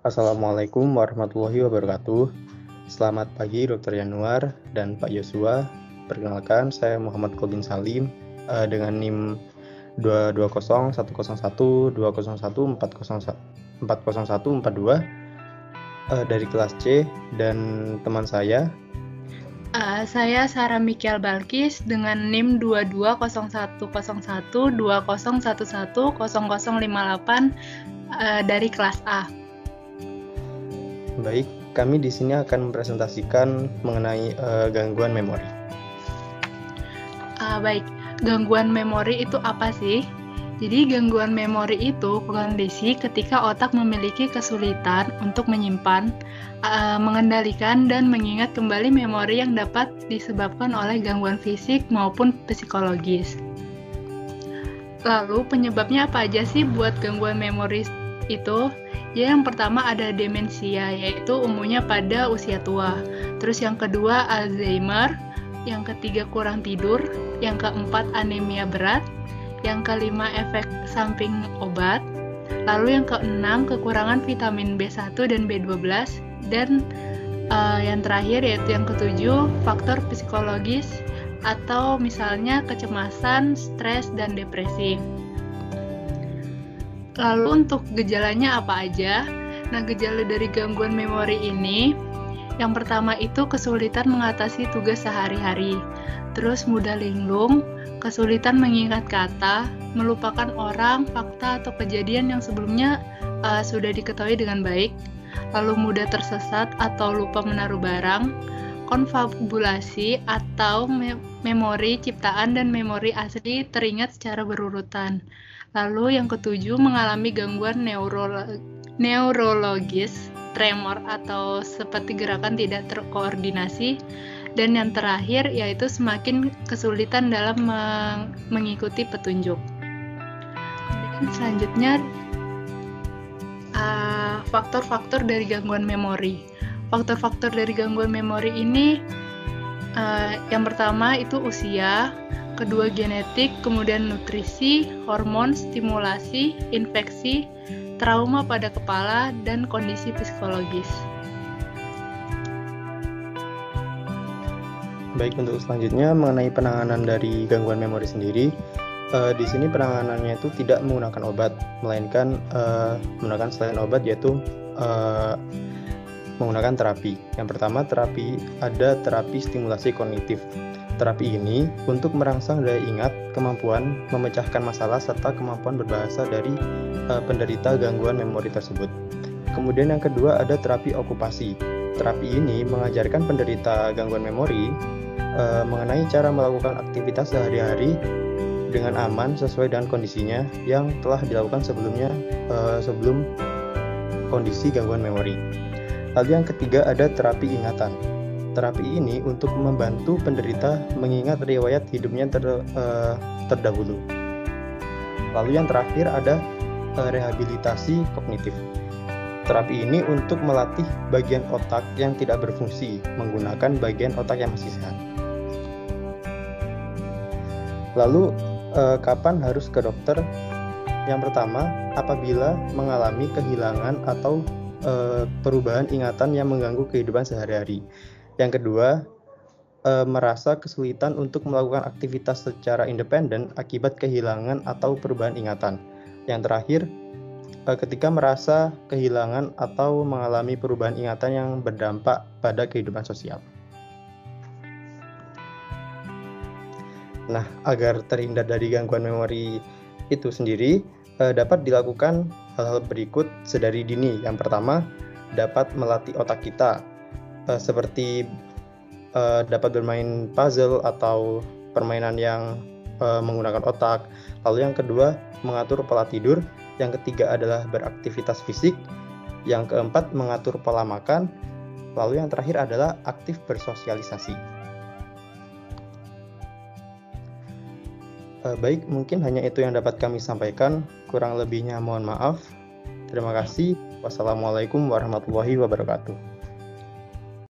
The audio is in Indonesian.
Assalamualaikum warahmatullahi wabarakatuh. Selamat pagi Dr. Yanuar dan Pak Yosua. Perkenalkan, saya Muhammad Kolbin Salim dengan NIM 220 101 201 401 dari kelas C, dan teman saya Saya Sarah Mikiel Balkis dengan NIM 220101 2011 0058 dari kelas A. Baik, kami di sini akan mempresentasikan mengenai gangguan memori. Baik, gangguan memori itu apa sih? Jadi gangguan memori itu kondisi ketika otak memiliki kesulitan untuk menyimpan, mengendalikan, dan mengingat kembali memori yang dapat disebabkan oleh gangguan fisik maupun psikologis. Lalu penyebabnya apa aja sih buat gangguan memori itu? Ya, yang pertama ada demensia, yaitu umumnya pada usia tua. Terus yang kedua Alzheimer, yang ketiga kurang tidur, yang keempat anemia berat, yang kelima efek samping obat, lalu yang keenam kekurangan vitamin B1 dan B12, dan yang terakhir yaitu yang ketujuh faktor psikologis atau misalnya kecemasan, stres, dan depresi. Lalu untuk gejalanya apa aja? Nah, gejala dari gangguan memori ini, yang pertama itu kesulitan mengatasi tugas sehari-hari, terus mudah linglung, kesulitan mengingat kata, melupakan orang, fakta, atau kejadian yang sebelumnya sudah diketahui dengan baik, lalu mudah tersesat atau lupa menaruh barang, konfabulasi atau memori ciptaan dan memori asli teringat secara berurutan. Lalu yang ketujuh mengalami gangguan neurologis, tremor atau seperti gerakan tidak terkoordinasi, dan yang terakhir yaitu semakin kesulitan dalam mengikuti petunjuk. Dan selanjutnya faktor-faktor dari gangguan memori. Faktor-faktor dari gangguan memori ini yang pertama itu usia, kedua genetik, kemudian nutrisi, hormon, stimulasi, infeksi, trauma pada kepala, dan kondisi psikologis. Baik, untuk selanjutnya mengenai penanganan dari gangguan memori sendiri, di sini penanganannya itu tidak menggunakan obat, melainkan menggunakan selain obat, yaitu menggunakan terapi. Yang pertama, ada terapi stimulasi kognitif. Terapi ini untuk merangsang daya ingat, kemampuan memecahkan masalah, serta kemampuan berbahasa dari penderita gangguan memori tersebut. Kemudian yang kedua ada terapi okupasi. Terapi ini mengajarkan penderita gangguan memori mengenai cara melakukan aktivitas sehari-hari dengan aman sesuai dengan kondisinya yang telah dilakukan sebelumnya sebelum kondisi gangguan memori. Lalu yang ketiga ada terapi ingatan. Terapi ini untuk membantu penderita mengingat riwayat hidupnya terdahulu. Lalu yang terakhir ada rehabilitasi kognitif. Terapi ini untuk melatih bagian otak yang tidak berfungsi menggunakan bagian otak yang masih sehat. Lalu kapan harus ke dokter? Yang pertama, apabila mengalami kehilangan atau perubahan ingatan yang mengganggu kehidupan sehari-hari. Yang kedua, merasa kesulitan untuk melakukan aktivitas secara independen akibat kehilangan atau perubahan ingatan. Yang terakhir, ketika merasa kehilangan atau mengalami perubahan ingatan yang berdampak pada kehidupan sosial. Nah, agar terhindar dari gangguan memori itu sendiri, dapat dilakukan hal-hal berikut sedari dini. Yang pertama, dapat melatih otak kita, seperti dapat bermain puzzle atau permainan yang menggunakan otak. Lalu yang kedua, mengatur pola tidur. Yang ketiga adalah beraktivitas fisik. Yang keempat, mengatur pola makan. Lalu yang terakhir adalah aktif bersosialisasi. Baik, mungkin hanya itu yang dapat kami sampaikan. Kurang lebihnya mohon maaf. Terima kasih. Wassalamualaikum warahmatullahi wabarakatuh.